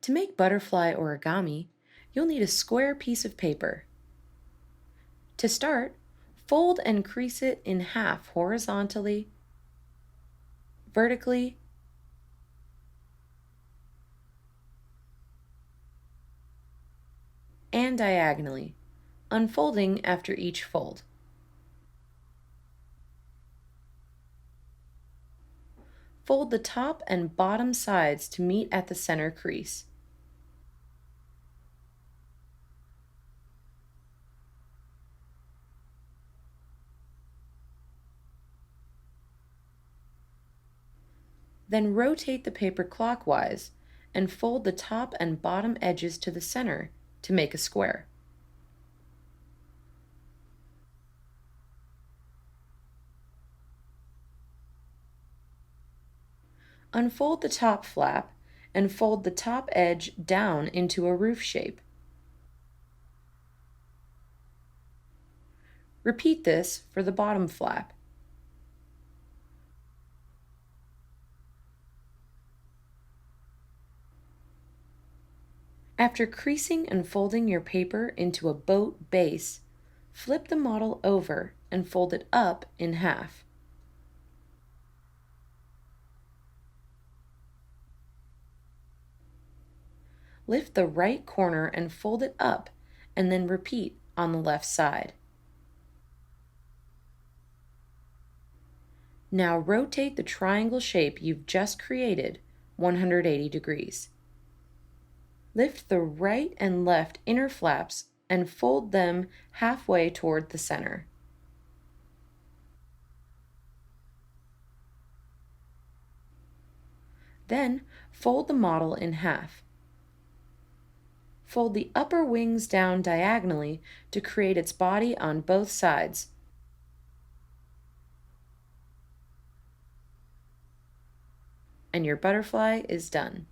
To make butterfly origami, you'll need a square piece of paper. To start, fold and crease it in half horizontally, vertically, and diagonally, unfolding after each fold. Fold the top and bottom sides to meet at the center crease. Then rotate the paper clockwise and fold the top and bottom edges to the center to make a square. Unfold the top flap and fold the top edge down into a roof shape. Repeat this for the bottom flap. After creasing and folding your paper into a boat base, flip the model over and fold it up in half. Lift the right corner and fold it up, and then repeat on the left side. Now rotate the triangle shape you've just created 180 degrees. Lift the right and left inner flaps and fold them halfway toward the center. Then fold the model in half. Fold the upper wings down diagonally to create its body on both sides. And your butterfly is done.